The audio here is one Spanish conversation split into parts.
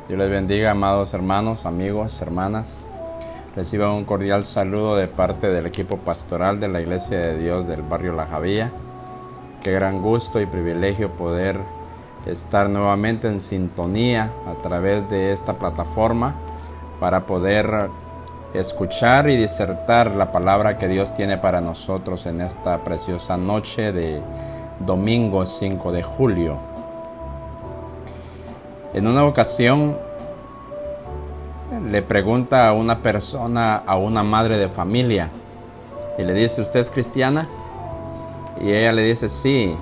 Dios les bendiga, amados hermanos, amigos, hermanas. Reciban un cordial saludo de parte del equipo pastoral de la Iglesia de Dios del barrio La Javilla. Qué gran gusto y privilegio poder estar nuevamente en sintonía a través de esta plataforma para poder escuchar y disertar la palabra que Dios tiene para nosotros en esta preciosa noche de domingo 5 de julio. En una ocasión le pregunta a una persona, a una madre de familia, y le dice: ¿usted es cristiana? Y ella le dice: sí,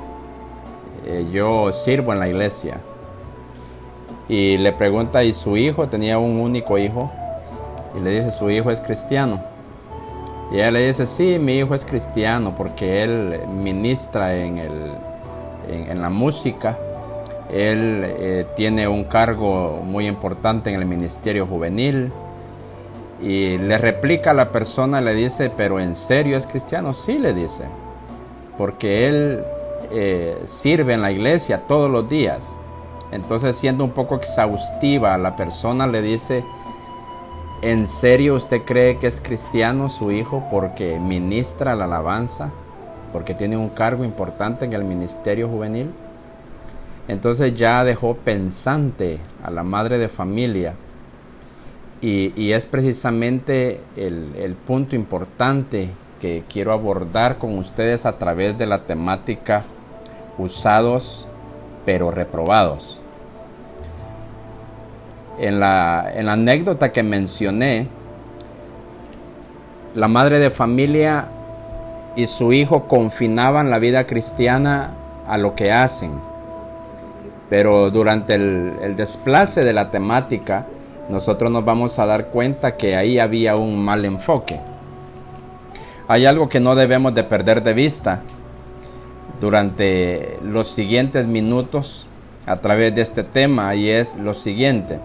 yo sirvo en la iglesia. Y le pregunta: ¿y su hijo? Tenía un único hijo. Y le dice: ¿su hijo es cristiano? Y ella le dice: sí, mi hijo es cristiano porque él ministra en la música. Él tiene un cargo muy importante en el ministerio juvenil. Y le replica a la persona, le dice: ¿pero en serio es cristiano? Sí, le dice, porque él sirve en la iglesia todos los días. Entonces, siendo un poco exhaustiva, la persona le dice: ¿en serio usted cree que es cristiano su hijo porque ministra la alabanza? Porque tiene un cargo importante en el ministerio juvenil. Entonces ya dejó pensante a la madre de familia. Y es precisamente el punto importante que quiero abordar con ustedes a través de la temática usados pero reprobados. En la anécdota que mencioné, la madre de familia y su hijo confinaban la vida cristiana a lo que hacen. Pero durante el desplace de la temática, nosotros nos vamos a dar cuenta que ahí había un mal enfoque. Hay algo que no debemos de perder de vista durante los siguientes minutos a través de este tema, y es lo siguiente: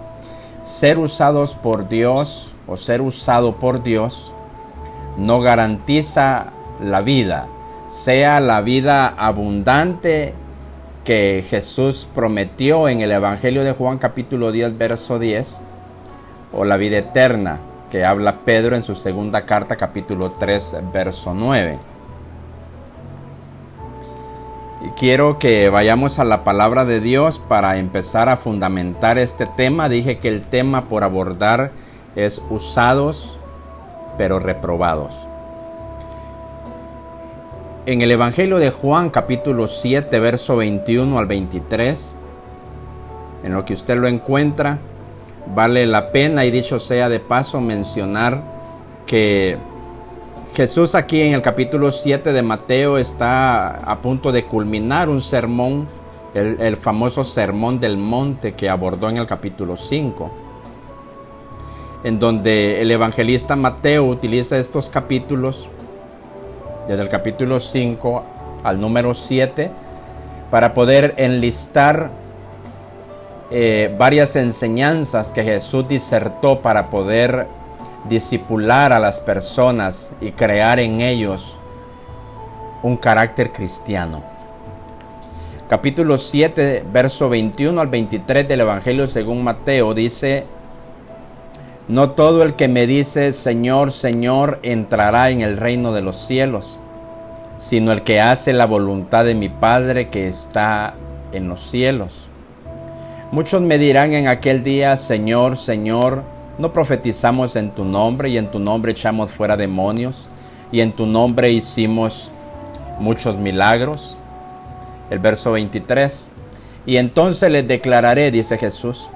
ser usados por Dios o ser usado por Dios no garantiza la vida, sea la vida abundante que Jesús prometió en el Evangelio de Juan capítulo 10 verso 10, o la vida eterna que habla Pedro en su segunda carta capítulo 3 verso 9. Y quiero que vayamos a la palabra de Dios para empezar a fundamentar este tema. Dije que el tema por abordar es usados pero reprobados. En el Evangelio de Juan capítulo 7 verso 21 al 23, en lo que usted lo encuentra, vale la pena, y dicho sea de paso, mencionar que Jesús aquí en el capítulo 7 de Mateo está a punto de culminar un sermón, el famoso sermón del monte que abordó en el capítulo 5, en donde el evangelista Mateo utiliza estos capítulos desde el capítulo 5 al número 7 para poder enlistar varias enseñanzas que Jesús disertó para poder discipular a las personas y crear en ellos un carácter cristiano. Capítulo 7, verso 21 al 23 del Evangelio según Mateo dice: no todo el que me dice Señor, Señor, entrará en el reino de los cielos, sino el que hace la voluntad de mi Padre que está en los cielos. Muchos me dirán en aquel día: Señor, Señor, ¿no profetizamos en tu nombre, y en tu nombre echamos fuera demonios, y en tu nombre hicimos muchos milagros? El verso 23. Y entonces les declararé, dice Jesús: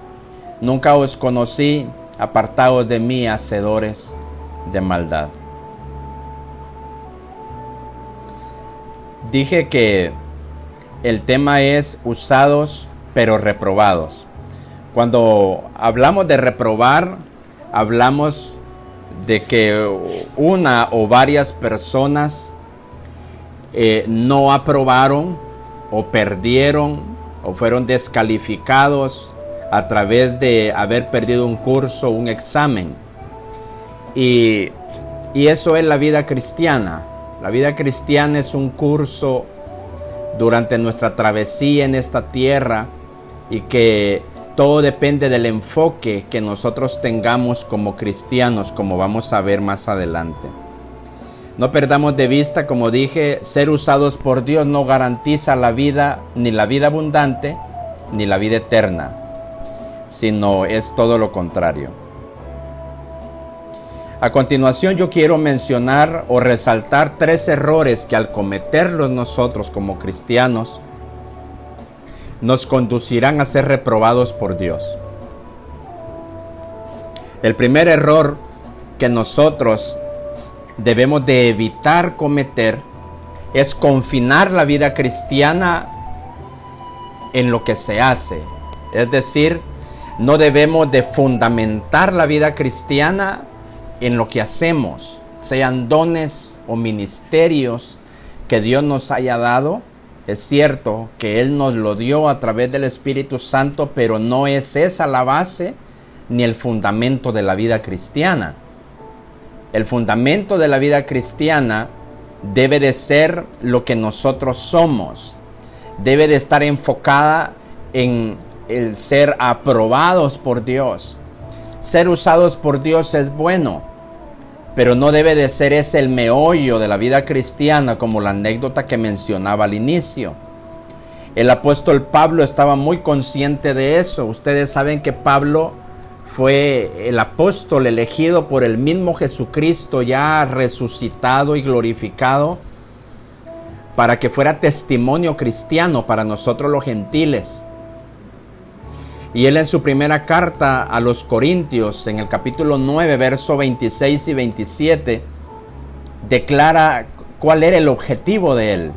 nunca os conocí, apartaos de mí, hacedores de maldad. Dije que el tema es usados pero reprobados. Cuando hablamos de reprobar, hablamos de que una o varias personas no aprobaron o perdieron o fueron descalificados a través de haber perdido un curso, un examen. Y eso es la vida cristiana. La vida cristiana es un curso durante nuestra travesía en esta tierra, y que Todo depende del enfoque que nosotros tengamos como cristianos, como vamos a ver más adelante. No perdamos de vista, como dije, ser usados por Dios no garantiza la vida, ni la vida abundante, ni la vida eterna, sino es todo lo contrario. A continuación yo quiero mencionar o resaltar 3 errores que al cometerlos nosotros como cristianos nos conducirán a ser reprobados por Dios. El primer error que nosotros debemos de evitar cometer es confinar la vida cristiana en lo que se hace. Es decir, no debemos de fundamentar la vida cristiana en lo que hacemos, sean dones o ministerios que Dios nos haya dado. Es cierto que Él nos lo dio a través del Espíritu Santo, pero no es esa la base ni el fundamento de la vida cristiana. El fundamento de la vida cristiana debe de ser lo que nosotros somos. Debe de estar enfocada en el ser aprobados por Dios. Ser usados por Dios es bueno, pero no debe de ser ese el meollo de la vida cristiana, como la anécdota que mencionaba al inicio. El apóstol Pablo estaba muy consciente de eso. Ustedes saben que Pablo fue el apóstol elegido por el mismo Jesucristo, ya resucitado y glorificado, para que fuera testimonio cristiano para nosotros los gentiles. Y él en su primera carta a los Corintios, en el capítulo 9, versos 26 y 27, declara cuál era el objetivo de él.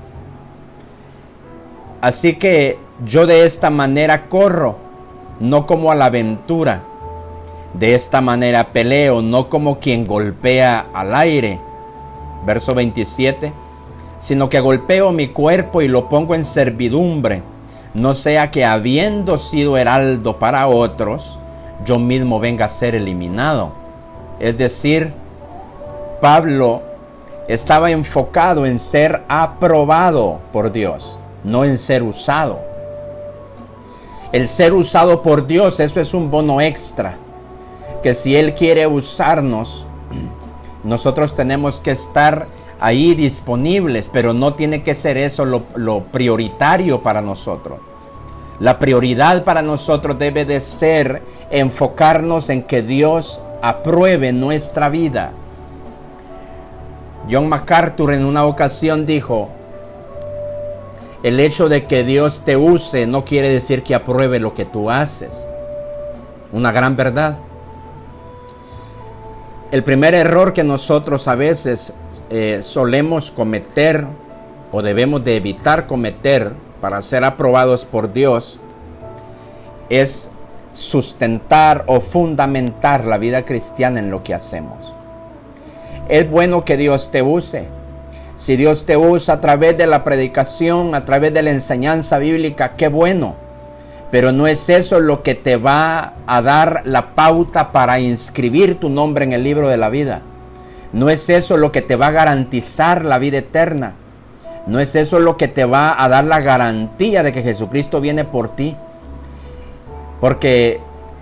Así que yo de esta manera corro, no como a la aventura. De esta manera peleo, no como quien golpea al aire. Verso 27, sino que golpeo mi cuerpo y lo pongo en servidumbre, no sea que habiendo sido heraldo para otros, yo mismo venga a ser eliminado. Es decir, Pablo estaba enfocado en ser aprobado por Dios, no en ser usado. El ser usado por Dios, eso es un bono extra, que si Él quiere usarnos, nosotros tenemos que estar ahí disponibles, pero no tiene que ser eso lo prioritario para nosotros. La prioridad para nosotros debe de ser enfocarnos en que Dios apruebe nuestra vida. John MacArthur en una ocasión dijo: el hecho de que Dios te use no quiere decir que apruebe lo que tú haces. Una gran verdad. El primer error que nosotros a veces solemos cometer o debemos de evitar cometer para ser aprobados por Dios es sustentar o fundamentar la vida cristiana en lo que hacemos. Es bueno que Dios te use. Si Dios te usa a través de la predicación, a través de la enseñanza bíblica, qué bueno. Pero no es eso lo que te va a dar la pauta para inscribir tu nombre en el libro de la vida. No es eso lo que te va a garantizar la vida eterna. No es eso lo que te va a dar la garantía de que Jesucristo viene por ti. Porque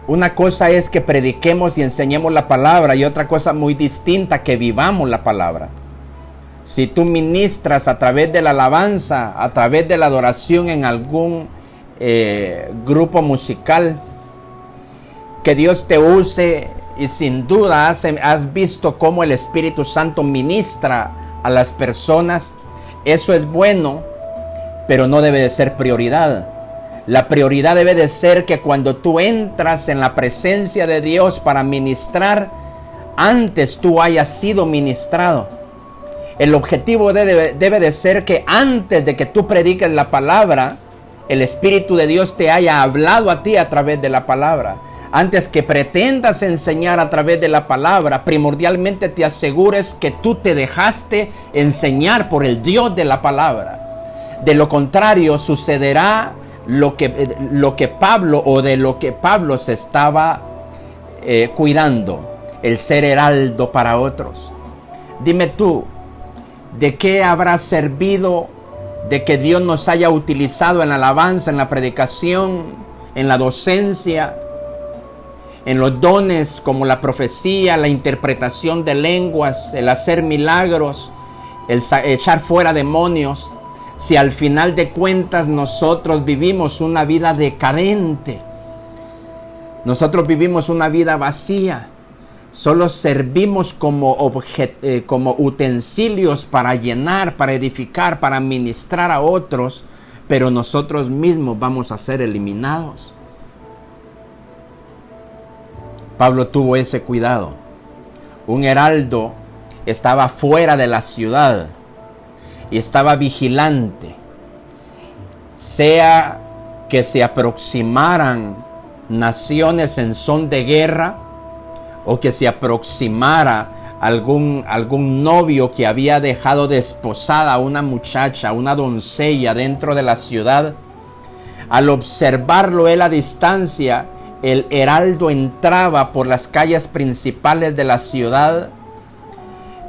una cosa es que prediquemos y enseñemos la palabra y otra cosa muy distinta que vivamos la palabra. Si tú ministras a través de la alabanza, a través de la adoración en algún grupo musical, que Dios te use y sin duda has visto cómo el Espíritu Santo ministra a las personas, eso es bueno, pero no debe de ser prioridad. La prioridad debe de ser que cuando tú entras en la presencia de Dios para ministrar, antes tú hayas sido ministrado. El objetivo debe de ser que antes de que tú prediques la palabra, el Espíritu de Dios te haya hablado a ti a través de la palabra. Antes que pretendas enseñar a través de la palabra, primordialmente te asegures que tú te dejaste enseñar por el Dios de la palabra. De lo contrario, sucederá lo que Pablo se estaba cuidando, el ser heraldo para otros. Dime tú, ¿de qué habrá servido de que Dios nos haya utilizado en la alabanza, en la predicación en la docencia, en los dones como la profecía, la interpretación de lenguas, el hacer milagros, el echar fuera demonios, si al final de cuentas nosotros vivimos una vida decadente, nosotros vivimos una vida vacía, solo servimos como utensilios para llenar, para edificar, para ministrar a otros, pero nosotros mismos vamos a ser eliminados. Pablo tuvo ese cuidado. Un heraldo estaba fuera de la ciudad y estaba vigilante. Sea que se aproximaran naciones en son de guerra o que se aproximara algún novio que había dejado desposada a una muchacha, una doncella dentro de la ciudad, al observarlo él a distancia, el heraldo entraba por las calles principales de la ciudad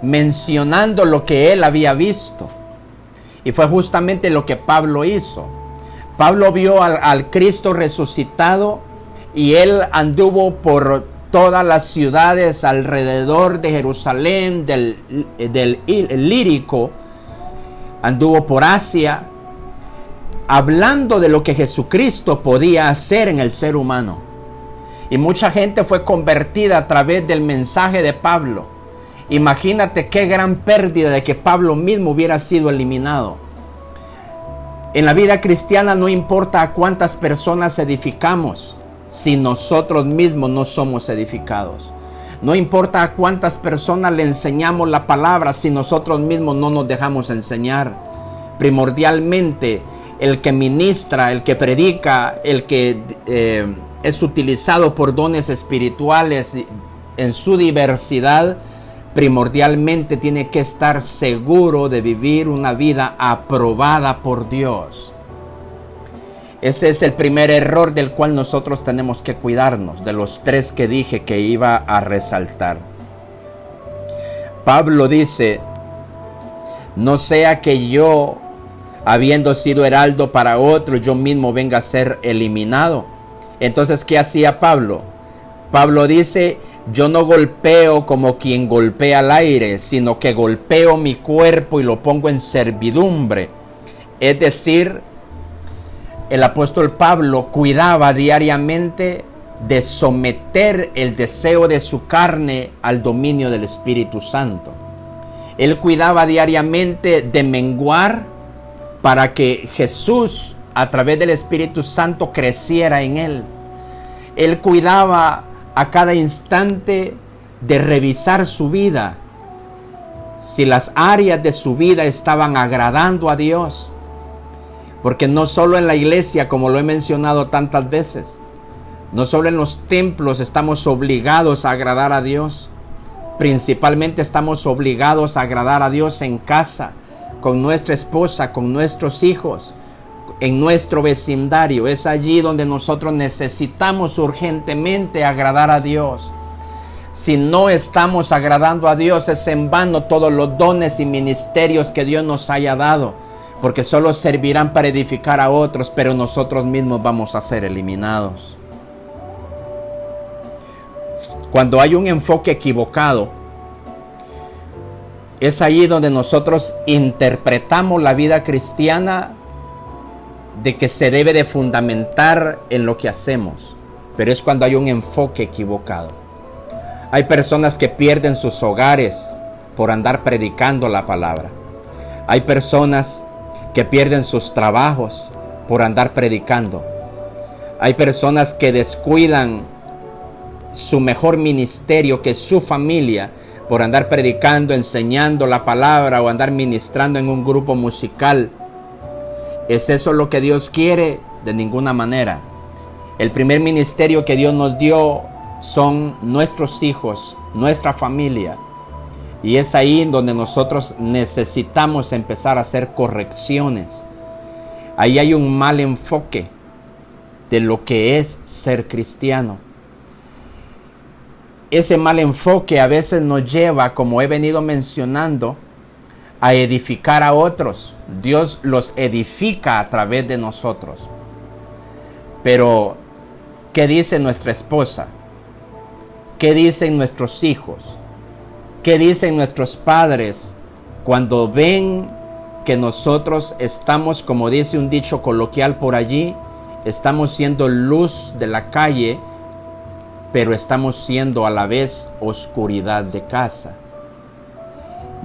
mencionando lo que él había visto. Y fue justamente lo que Pablo hizo. Pablo vio al Cristo resucitado y él anduvo por todas las ciudades alrededor de Jerusalén, del Ilírico, anduvo por Asia, hablando de lo que Jesucristo podía hacer en el ser humano. Y mucha gente fue convertida a través del mensaje de Pablo. Imagínate qué gran pérdida de que Pablo mismo hubiera sido eliminado. En la vida cristiana no importa a cuántas personas edificamos, si nosotros mismos no somos edificados. No importa a cuántas personas le enseñamos la palabra, si nosotros mismos no nos dejamos enseñar. Primordialmente, el que ministra, el que predica, el que es utilizado por dones espirituales en su diversidad, primordialmente tiene que estar seguro de vivir una vida aprobada por Dios. Ese es el primer error del cual nosotros tenemos que cuidarnos, de los tres que dije que iba a resaltar. Pablo dice: no sea que yo, habiendo sido heraldo para otro, yo mismo venga a ser eliminado. Entonces, ¿qué hacía Pablo? Pablo dice: yo no golpeo como quien golpea al aire, sino que golpeo mi cuerpo y lo pongo en servidumbre. Es decir, el apóstol Pablo cuidaba diariamente de someter el deseo de su carne al dominio del Espíritu Santo. Él cuidaba diariamente de menguar para que Jesús, a través del Espíritu Santo, creciera en él. Él cuidaba a cada instante de revisar su vida, si las áreas de su vida estaban agradando a Dios. Porque no solo en la iglesia, como lo he mencionado tantas veces, no solo en los templos estamos obligados a agradar a Dios. Principalmente estamos obligados a agradar a Dios en casa, con nuestra esposa, con nuestros hijos, en nuestro vecindario. Es allí donde nosotros necesitamos urgentemente agradar a Dios. Si no estamos agradando a Dios, es en vano todos los dones y ministerios que Dios nos haya dado, porque solo servirán para edificar a otros, pero nosotros mismos vamos a ser eliminados. Cuando hay un enfoque equivocado, es allí donde nosotros interpretamos la vida cristiana de que se debe de fundamentar en lo que hacemos, pero es cuando hay un enfoque equivocado. Hay personas que pierden sus hogares por andar predicando la palabra. Hay personas que pierden sus trabajos por andar predicando. Hay personas que descuidan su mejor ministerio, que es su familia, por andar predicando, enseñando la palabra o andar ministrando en un grupo musical. ¿Es eso lo que Dios quiere? De ninguna manera. El primer ministerio que Dios nos dio son nuestros hijos, nuestra familia. Y es ahí donde nosotros necesitamos empezar a hacer correcciones. Ahí hay un mal enfoque de lo que es ser cristiano. Ese mal enfoque a veces nos lleva, como he venido mencionando, a edificar a otros. Dios los edifica a través de nosotros. Pero ¿Qué dice nuestra esposa? ¿Qué dicen nuestros hijos? ¿Qué dicen nuestros padres cuando ven que nosotros estamos, como dice un dicho coloquial por allí, estamos siendo luz de la calle, pero estamos siendo a la vez oscuridad de casa?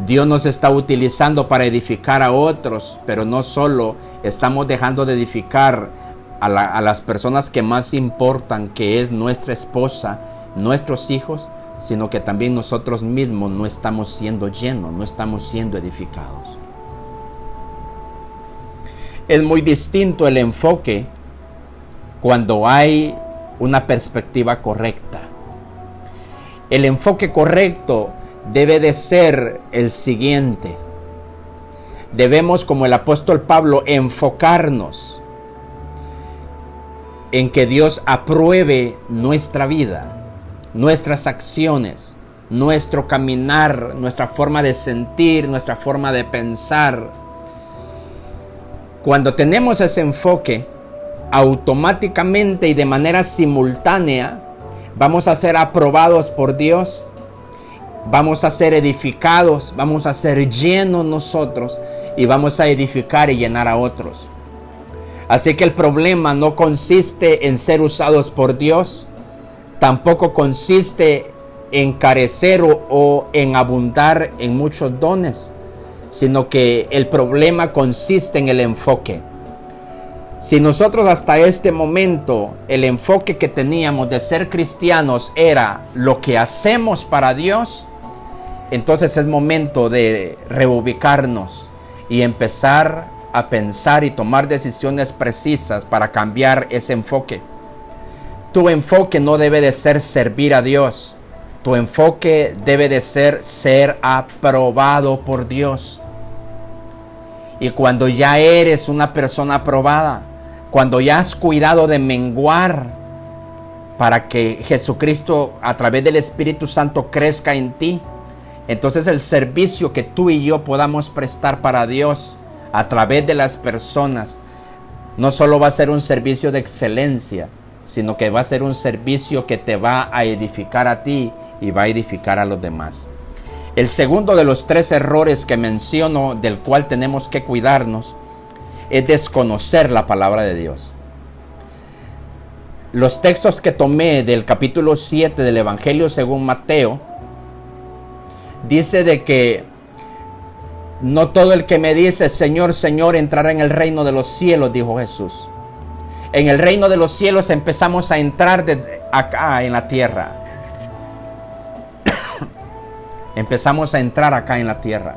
Dios nos está utilizando para edificar a otros, pero no solo estamos dejando de edificar a las personas que más importan, que es nuestra esposa, nuestros hijos, sino que también nosotros mismos no estamos siendo llenos, no estamos siendo edificados. Es muy distinto el enfoque cuando hay una perspectiva correcta. El enfoque correcto debe de ser el siguiente. Debemos, como el apóstol Pablo, enfocarnos en que Dios apruebe nuestra vida, nuestras acciones, nuestro caminar, nuestra forma de sentir, nuestra forma de pensar. Cuando tenemos ese enfoque, automáticamente y de manera simultánea vamos a ser aprobados por Dios, vamos a ser edificados, vamos a ser llenos nosotros y vamos a edificar y llenar a otros. Así que el problema no consiste en ser usados por Dios, tampoco consiste en carecer o en abundar en muchos dones, sino que el problema consiste en el enfoque. Si nosotros hasta este momento el enfoque que teníamos de ser cristianos era lo que hacemos para Dios, entonces es momento de reubicarnos y empezar a pensar y tomar decisiones precisas para cambiar ese enfoque. Tu enfoque no debe de ser servir a Dios. Tu enfoque debe de ser aprobado por Dios. Y cuando ya eres una persona aprobada, cuando ya has cuidado de menguar para que Jesucristo a través del Espíritu Santo crezca en ti, entonces el servicio que tú y yo podamos prestar para Dios a través de las personas no solo va a ser un servicio de excelencia, sino que va a ser un servicio que te va a edificar a ti y va a edificar a los demás. El segundo de los 3 errores que menciono, del cual tenemos que cuidarnos, es desconocer la palabra de Dios. Los textos que tomé del capítulo 7 del Evangelio según Mateo, dice de que no todo el que me dice Señor, Señor entrará en el reino de los cielos, dijo Jesús. En el reino de los cielos empezamos a entrar de acá en la tierra. Empezamos a entrar acá en la tierra.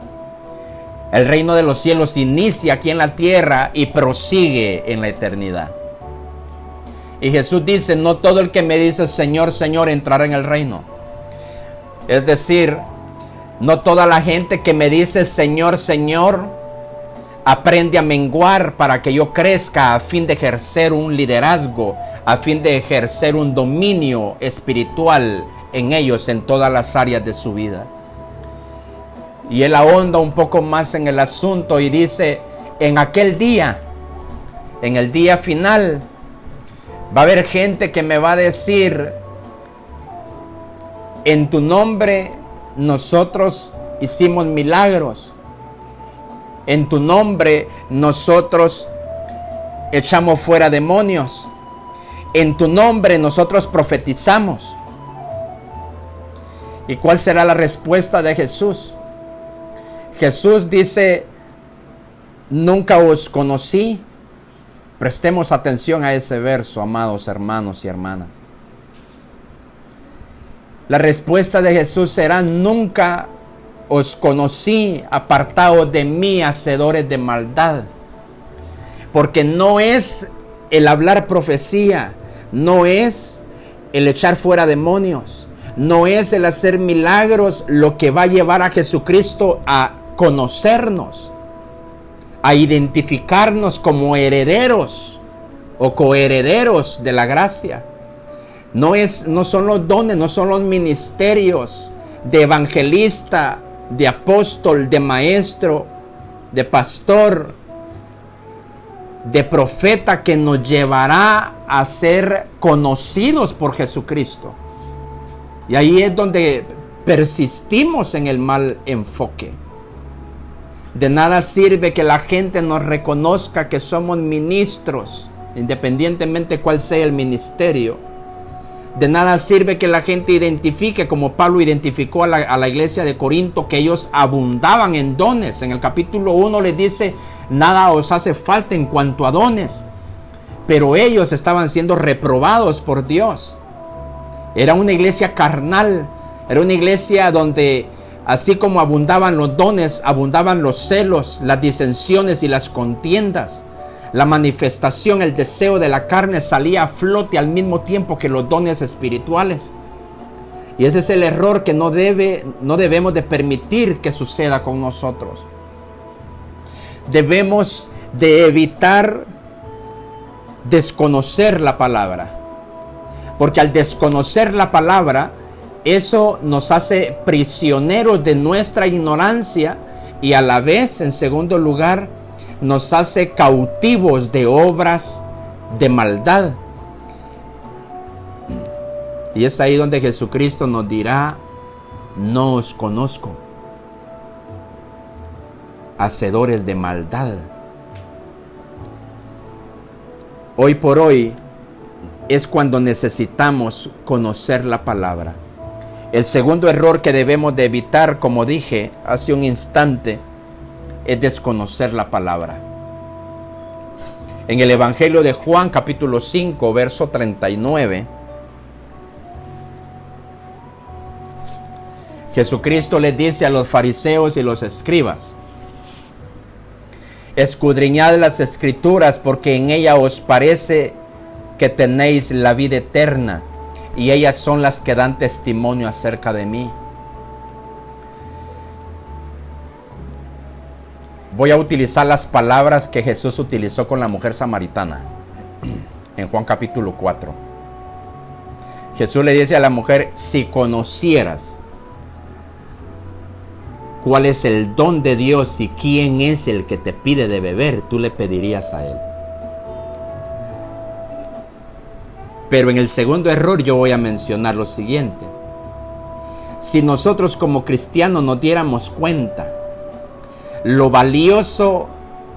El reino de los cielos inicia aquí en la tierra y prosigue en la eternidad. Y Jesús dice, no todo el que me dice Señor, Señor entrará en el reino. Es decir, no toda la gente que me dice Señor, Señor aprende a menguar para que yo crezca a fin de ejercer un liderazgo, a fin de ejercer un dominio espiritual en ellos en todas las áreas de su vida. Y él ahonda un poco más en el asunto y dice, en aquel día, en el día final, va a haber gente que me va a decir, en tu nombre nosotros hicimos milagros. En tu nombre nosotros echamos fuera demonios. En tu nombre nosotros profetizamos. ¿Y cuál será la respuesta de Jesús? Jesús dice, nunca os conocí. Prestemos atención a ese verso, amados hermanos y hermanas. La respuesta de Jesús será, nunca os conocí, apartados de mí, hacedores de maldad. Porque no es el hablar profecía, no es el echar fuera demonios, no es el hacer milagros lo que va a llevar a Jesucristo a conocernos, a identificarnos como herederos o coherederos de la gracia. No son los dones, no son los ministerios de evangelista, de apóstol, de maestro, de pastor, de profeta que nos llevará a ser conocidos por Jesucristo. Y ahí es donde persistimos en el mal enfoque. De nada sirve que la gente nos reconozca que somos ministros, independientemente cuál sea el ministerio. De nada sirve que la gente identifique, como Pablo identificó a la iglesia de Corinto, que ellos abundaban en dones. En el capítulo 1 les dice: nada os hace falta en cuanto a dones. Pero ellos estaban siendo reprobados por Dios. Era una iglesia carnal. Era una iglesia donde, así como abundaban los dones, abundaban los celos, las disensiones y las contiendas. La manifestación, el deseo de la carne salía a flote al mismo tiempo que los dones espirituales. Y ese es el error que no debemos de permitir que suceda con nosotros. Debemos de evitar desconocer la palabra. Porque al desconocer la palabra, eso nos hace prisioneros de nuestra ignorancia y a la vez, en segundo lugar, nos hace cautivos de obras de maldad. Y es ahí donde Jesucristo nos dirá: no os conozco, hacedores de maldad. Hoy por hoy es cuando necesitamos conocer la palabra. El segundo error que debemos de evitar, como dije hace un instante, es desconocer la palabra. En el Evangelio de Juan, capítulo 5, verso 39, Jesucristo les dice a los fariseos y los escribas: escudriñad las escrituras, porque en ellas os parece que tenéis la vida eterna, y ellas son las que dan testimonio acerca de mí. Voy a utilizar las palabras que Jesús utilizó con la mujer samaritana en Juan capítulo 4. Jesús le dice a la mujer: si conocieras cuál es el don de Dios y quién es el que te pide de beber, tú le pedirías a él. Pero en el segundo error yo voy a mencionar lo siguiente: si nosotros como cristianos nos diéramos cuenta lo valioso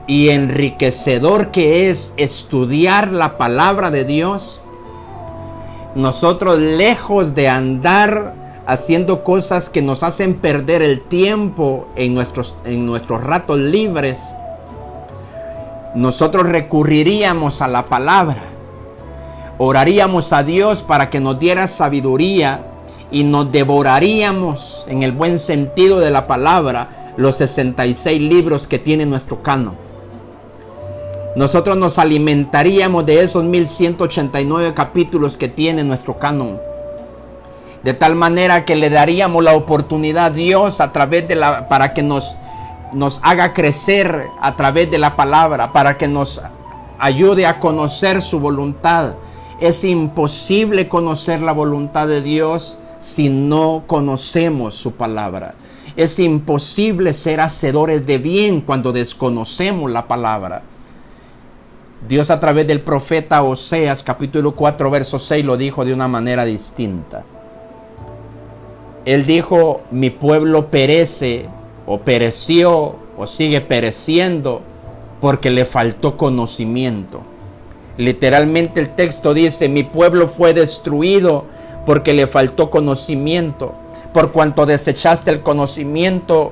y enriquecedor que es estudiar la palabra de Dios, nosotros, lejos de andar haciendo cosas que nos hacen perder el tiempo en nuestros ratos libres, nosotros recurriríamos a la palabra, oraríamos a Dios para que nos diera sabiduría y nos devoraríamos, en el buen sentido de la palabra, los 66 libros que tiene nuestro canon. Nosotros nos alimentaríamos de esos 1189 capítulos que tiene nuestro canon, de tal manera que le daríamos la oportunidad a Dios a través para que nos haga crecer a través de la palabra, para que nos ayude a conocer su voluntad. Es imposible conocer la voluntad de Dios si no conocemos su palabra. Es imposible ser hacedores de bien cuando desconocemos la palabra. Dios, a través del profeta Oseas, capítulo 4, verso 6, lo dijo de una manera distinta. Él dijo: mi pueblo perece, o pereció, o sigue pereciendo, porque le faltó conocimiento. Literalmente el texto dice: mi pueblo fue destruido porque le faltó conocimiento. Por cuanto desechaste el conocimiento,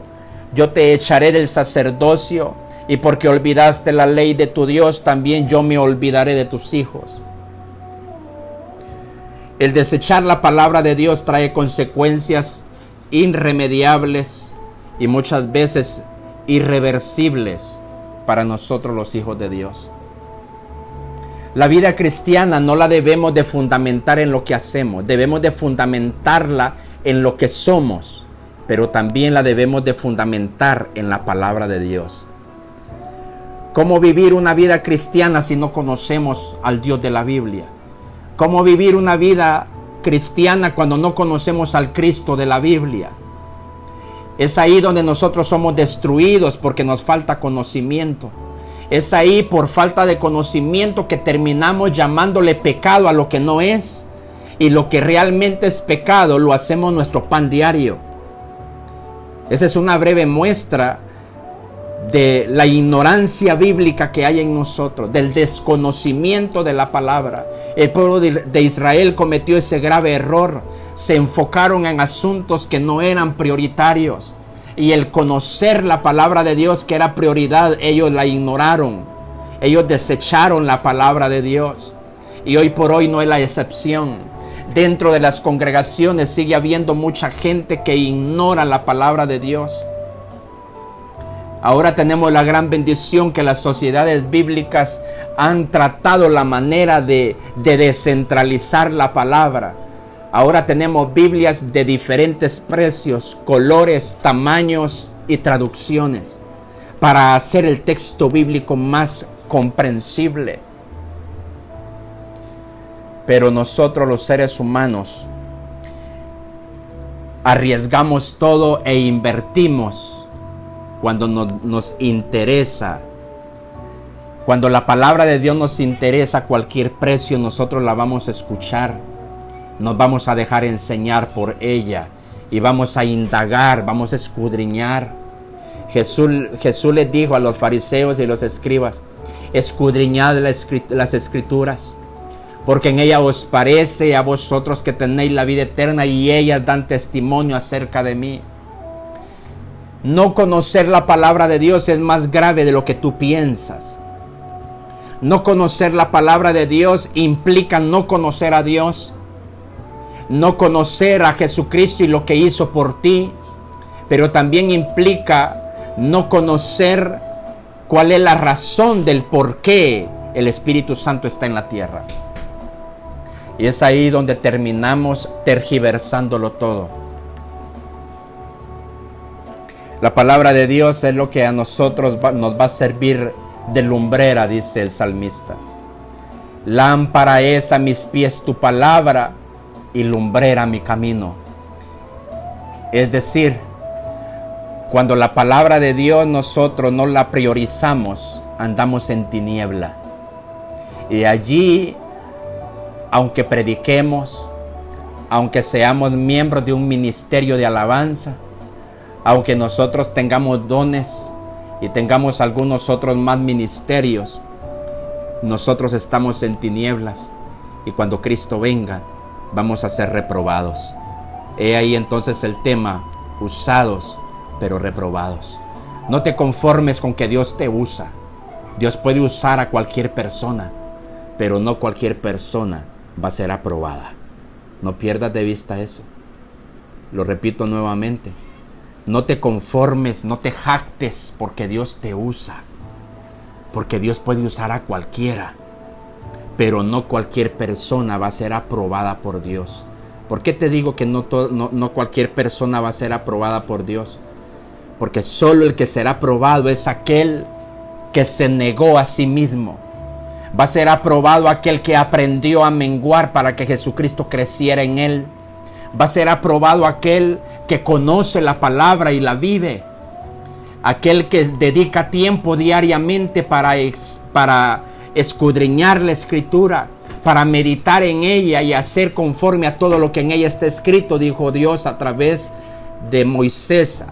yo te echaré del sacerdocio, y porque olvidaste la ley de tu Dios, también yo me olvidaré de tus hijos. El desechar la palabra de Dios trae consecuencias irremediables y muchas veces irreversibles para nosotros, los hijos de Dios. La vida cristiana no la debemos de fundamentar en lo que hacemos, debemos de fundamentarla en lo que somos, pero también la debemos de fundamentar en la palabra de Dios. ¿Cómo vivir una vida cristiana si no conocemos al Dios de la Biblia? ¿Cómo vivir una vida cristiana cuando no conocemos al Cristo de la Biblia? Es ahí donde nosotros somos destruidos, porque nos falta conocimiento. Es ahí, por falta de conocimiento, que terminamos llamándole pecado a lo que no es. Y lo que realmente es pecado lo hacemos nuestro pan diario. Esa es una breve muestra de la ignorancia bíblica que hay en nosotros, del desconocimiento de la palabra. El pueblo de Israel cometió ese grave error. Se enfocaron en asuntos que no eran prioritarios. Y el conocer la palabra de Dios, que era prioridad, ellos la ignoraron. Ellos desecharon la palabra de Dios. Y hoy por hoy no es la excepción. Dentro de las congregaciones sigue habiendo mucha gente que ignora la palabra de Dios. Ahora tenemos la gran bendición que las sociedades bíblicas han tratado la manera de descentralizar la palabra. Ahora tenemos Biblias de diferentes precios, colores, tamaños y traducciones para hacer el texto bíblico más comprensible. Pero nosotros, los seres humanos, arriesgamos todo e invertimos cuando nos interesa. Cuando la palabra de Dios nos interesa, a cualquier precio nosotros la vamos a escuchar. Nos vamos a dejar enseñar por ella y vamos a indagar, vamos a escudriñar. Jesús les dijo a los fariseos y los escribas: escudriñad las escrituras, porque en ella os parece a vosotros que tenéis la vida eterna, y ellas dan testimonio acerca de mí. No conocer la palabra de Dios es más grave de lo que tú piensas. No conocer la palabra de Dios implica no conocer a Dios, no conocer a Jesucristo y lo que hizo por ti, pero también implica no conocer cuál es la razón del por qué el Espíritu Santo está en la tierra. Y es ahí donde terminamos tergiversándolo todo. La palabra de Dios es lo que a nosotros nos va a servir de lumbrera, dice el salmista. Lámpara es a mis pies tu palabra y lumbrera mi camino. Es decir, cuando la palabra de Dios nosotros no la priorizamos, andamos en tiniebla. Y allí, aunque prediquemos, aunque seamos miembros de un ministerio de alabanza, aunque nosotros tengamos dones y tengamos algunos otros más ministerios, nosotros estamos en tinieblas, y cuando Cristo venga vamos a ser reprobados. He ahí entonces el tema: usados pero reprobados. No te conformes con que Dios te usa. Dios puede usar a cualquier persona, pero no cualquier persona va a ser aprobada. No pierdas de vista eso. Lo repito nuevamente: no te conformes, no te jactes porque Dios te usa, porque Dios puede usar a cualquiera, pero no cualquier persona va a ser aprobada por Dios. ¿Por qué te digo que no cualquier persona va a ser aprobada por Dios? Porque solo el que será aprobado es aquel que se negó a sí mismo. Va a ser aprobado aquel que aprendió a menguar para que Jesucristo creciera en él. Va a ser aprobado aquel que conoce la palabra y la vive. Aquel que dedica tiempo diariamente para escudriñar la Escritura, para meditar en ella y hacer conforme a todo lo que en ella está escrito, dijo Dios a través de Moisés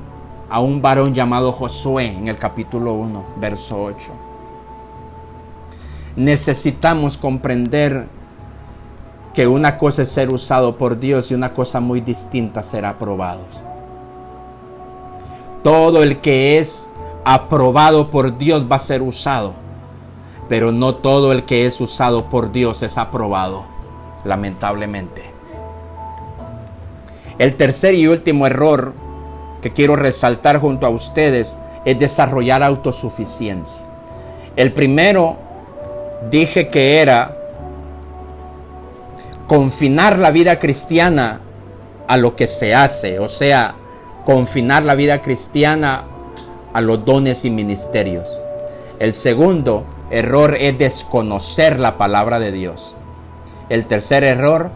a un varón llamado Josué en el capítulo 1, verso 8. Necesitamos comprender que una cosa es ser usado por Dios y una cosa muy distinta ser aprobados. Todo el que es aprobado por Dios va a ser usado, pero no todo el que es usado por Dios es aprobado, lamentablemente. El tercer y último error que quiero resaltar junto a ustedes es desarrollar autosuficiencia. El primero dije que era confinar la vida cristiana a lo que se hace, o sea, confinar la vida cristiana a los dones y ministerios. El segundo error es desconocer la palabra de Dios. El tercer error,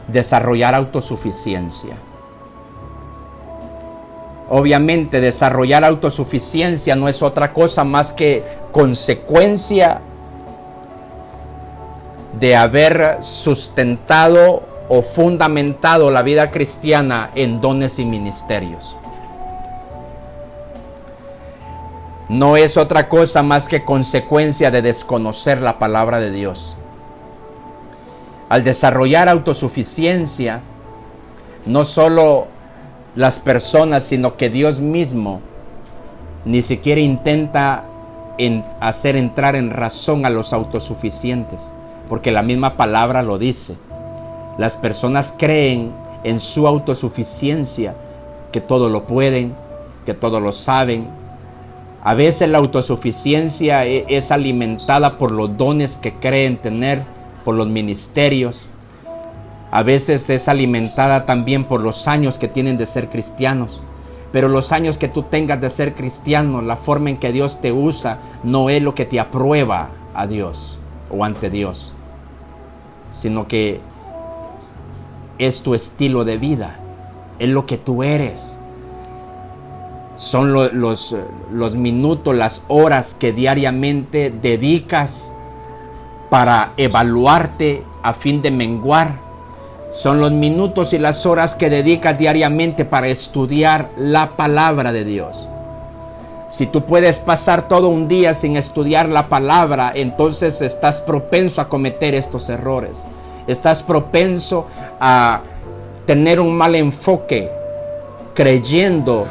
desarrollar autosuficiencia. Obviamente, desarrollar autosuficiencia no es otra cosa más que consecuencia de haber sustentado o fundamentado la vida cristiana en dones y ministerios. No es otra cosa más que consecuencia de desconocer la palabra de Dios. Al desarrollar autosuficiencia, no solo las personas, sino que Dios mismo ni siquiera intenta hacer entrar en razón a los autosuficientes, porque la misma palabra lo dice. Las personas creen en su autosuficiencia, que todo lo pueden, que todo lo saben. A veces la autosuficiencia es alimentada por los dones que creen tener, por los ministerios. A veces es alimentada también por los años que tienen de ser cristianos. Pero los años que tú tengas de ser cristiano, la forma en que Dios te usa, no es lo que te aprueba a Dios o ante Dios, sino que es tu estilo de vida, es lo que tú eres. Son los minutos, las horas que diariamente dedicas para evaluarte a fin de menguar. Son los minutos y las horas que dedicas diariamente para estudiar la palabra de Dios. Si tú puedes pasar todo un día sin estudiar la palabra, entonces estás propenso a cometer estos errores. Estás propenso a tener un mal enfoque, creyendo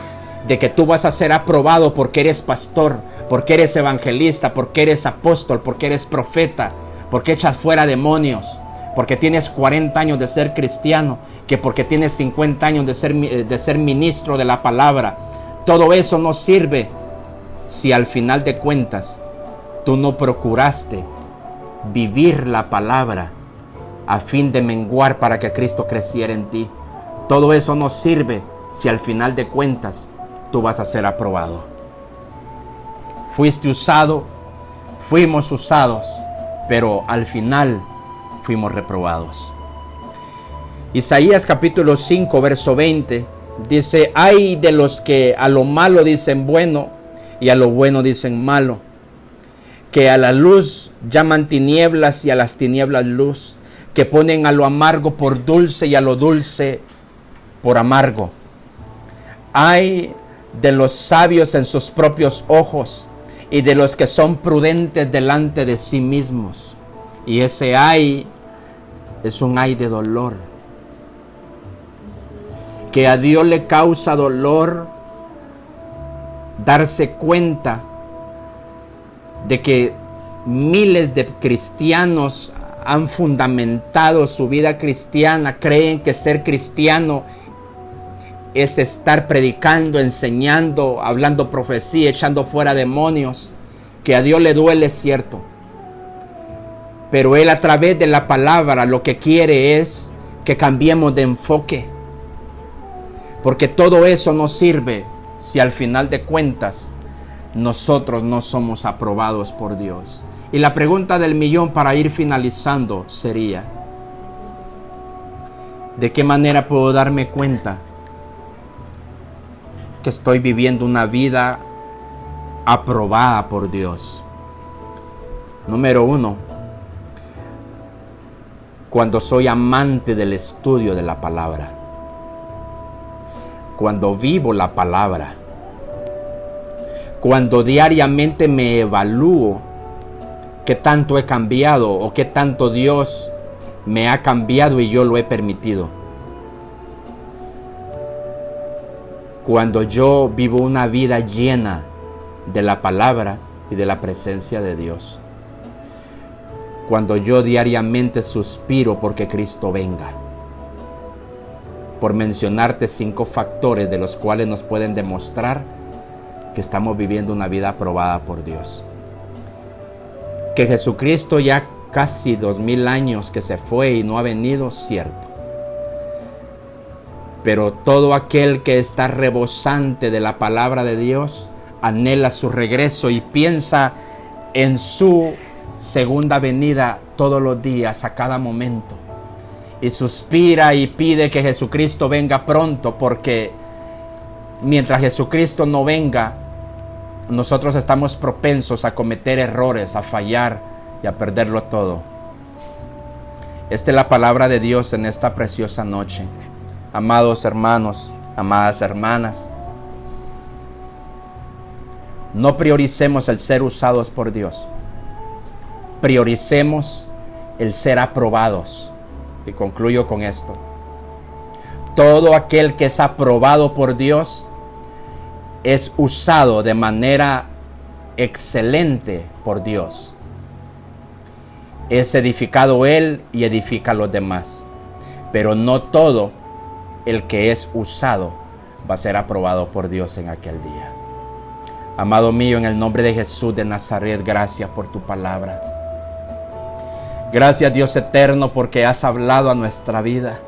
de que tú vas a ser aprobado porque eres pastor, porque eres evangelista, porque eres apóstol, porque eres profeta, porque echas fuera demonios, porque tienes 40 años de ser cristiano, que porque tienes 50 años de ser ministro de la palabra. Todo eso no sirve si al final de cuentas tú no procuraste vivir la palabra a fin de menguar para que Cristo creciera en ti. Todo eso no sirve si al final de cuentas tú vas a ser aprobado. Fuiste usado, fuimos usados, pero al final fuimos reprobados. Isaías capítulo 5, verso 20 dice: ay de los que a lo malo dicen bueno y a lo bueno dicen malo, que a la luz llaman tinieblas y a las tinieblas luz, que ponen a lo amargo por dulce y a lo dulce por amargo. Ay de los sabios en sus propios ojos y de los que son prudentes delante de sí mismos. Y ese ay es un ay de dolor, que a Dios le causa dolor darse cuenta de que miles de cristianos han fundamentado su vida cristiana, creen que ser cristiano es estar predicando, enseñando, hablando profecía, echando fuera demonios. Que a Dios le duele, es cierto, pero Él a través de la palabra lo que quiere es que cambiemos de enfoque, porque todo eso no sirve si al final de cuentas nosotros no somos aprobados por Dios. Y la pregunta del millón para ir finalizando sería: ¿de qué manera puedo darme cuenta que estoy viviendo una vida aprobada por Dios? Número 1, cuando soy amante del estudio de la palabra, cuando vivo la palabra, cuando diariamente me evalúo qué tanto he cambiado o qué tanto Dios me ha cambiado y yo lo he permitido. Cuando yo vivo una vida llena de la palabra y de la presencia de Dios. Cuando yo diariamente suspiro porque Cristo venga. Por mencionarte 5 factores de los cuales nos pueden demostrar que estamos viviendo una vida aprobada por Dios. Que Jesucristo ya casi 2000 años que se fue y no ha venido, cierto. Pero todo aquel que está rebosante de la palabra de Dios anhela su regreso y piensa en su segunda venida todos los días, a cada momento. Y suspira y pide que Jesucristo venga pronto, porque mientras Jesucristo no venga, nosotros estamos propensos a cometer errores, a fallar y a perderlo todo. Esta es la palabra de Dios en esta preciosa noche. Amados hermanos, amadas hermanas, no prioricemos el ser usados por Dios. Prioricemos el ser aprobados. Y concluyo con esto. Todo aquel que es aprobado por Dios es usado de manera excelente por Dios. Es edificado él y edifica a los demás. Pero no todo el que es usado va a ser aprobado por Dios en aquel día. Amado mío, en el nombre de Jesús de Nazaret, gracias por tu palabra. Gracias, Dios eterno, porque has hablado a nuestra vida.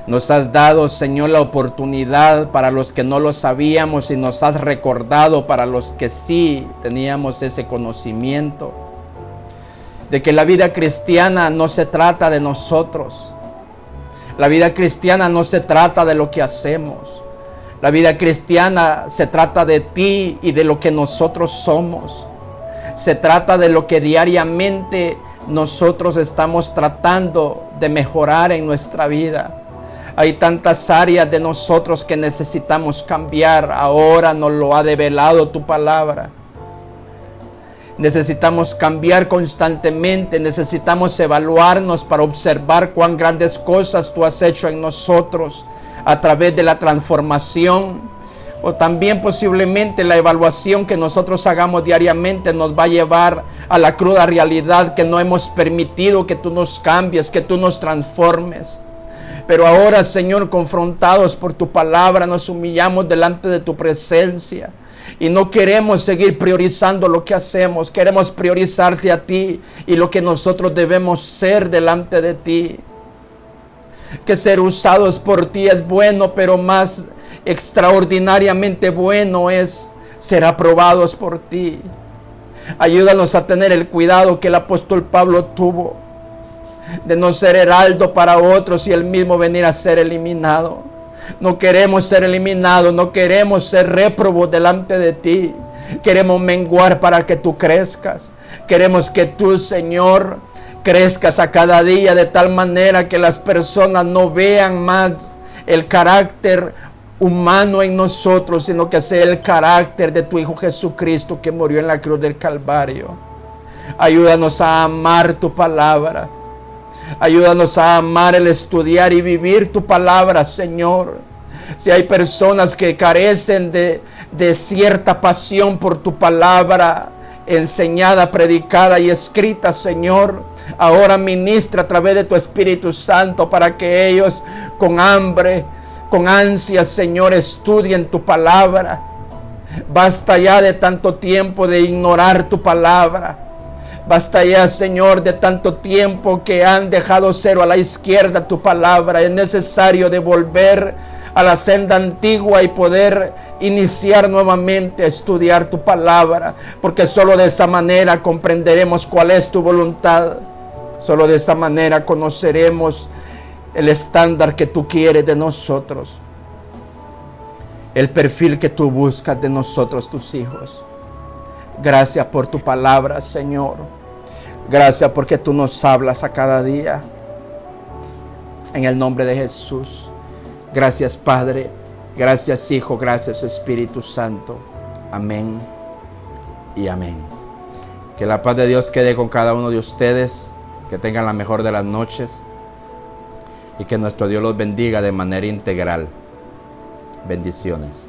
Nos has dado, Señor, la oportunidad para los que no lo sabíamos y nos has recordado para los que sí teníamos ese conocimiento de que la vida cristiana no se trata de nosotros. La vida cristiana no se trata de lo que hacemos. La vida cristiana se trata de ti y de lo que nosotros somos. Se trata de lo que diariamente nosotros estamos tratando de mejorar en nuestra vida. Hay tantas áreas de nosotros que necesitamos cambiar. Ahora nos lo ha develado tu palabra. Necesitamos cambiar constantemente. Necesitamos evaluarnos para observar cuán grandes cosas tú has hecho en nosotros a través de la transformación. O también posiblemente la evaluación que nosotros hagamos diariamente nos va a llevar a la cruda realidad que no hemos permitido que tú nos cambies, que tú nos transformes. Pero ahora, Señor, confrontados por tu palabra, nos humillamos delante de tu presencia. Y no queremos seguir priorizando lo que hacemos. Queremos priorizarte a ti y lo que nosotros debemos ser delante de ti. Que ser usados por ti es bueno, pero más extraordinariamente bueno es ser aprobados por ti. Ayúdanos a tener el cuidado que el apóstol Pablo tuvo de no ser heraldo para otros y él mismo venir a ser eliminado. No queremos ser eliminados, no queremos ser réprobos delante de ti. Queremos menguar para que tú crezcas. Queremos que tú, Señor, crezcas a cada día de tal manera que las personas no vean más el carácter humano en nosotros, sino que sea el carácter de tu Hijo Jesucristo que murió en la cruz del Calvario. Ayúdanos a amar tu palabra. Ayúdanos a amar el estudiar y vivir tu palabra, Señor. Si hay personas que carecen de cierta pasión por tu palabra enseñada, predicada y escrita, Señor, ahora ministra a través de tu Espíritu Santo para que ellos con hambre, con ansia, Señor, estudien tu palabra. Basta ya de tanto tiempo de ignorar tu palabra. Basta ya, Señor, de tanto tiempo que han dejado cero a la izquierda tu palabra. Es necesario de volver a la senda antigua y poder iniciar nuevamente a estudiar tu palabra, porque solo de esa manera comprenderemos cuál es tu voluntad. Solo de esa manera conoceremos el estándar que tú quieres de nosotros, el perfil que tú buscas de nosotros, tus hijos. Gracias por tu palabra, Señor. Gracias porque tú nos hablas a cada día. En el nombre de Jesús. Gracias, Padre. Gracias, Hijo. Gracias, Espíritu Santo. Amén y amén. Que la paz de Dios quede con cada uno de ustedes. Que tengan la mejor de las noches. Y que nuestro Dios los bendiga de manera integral. Bendiciones.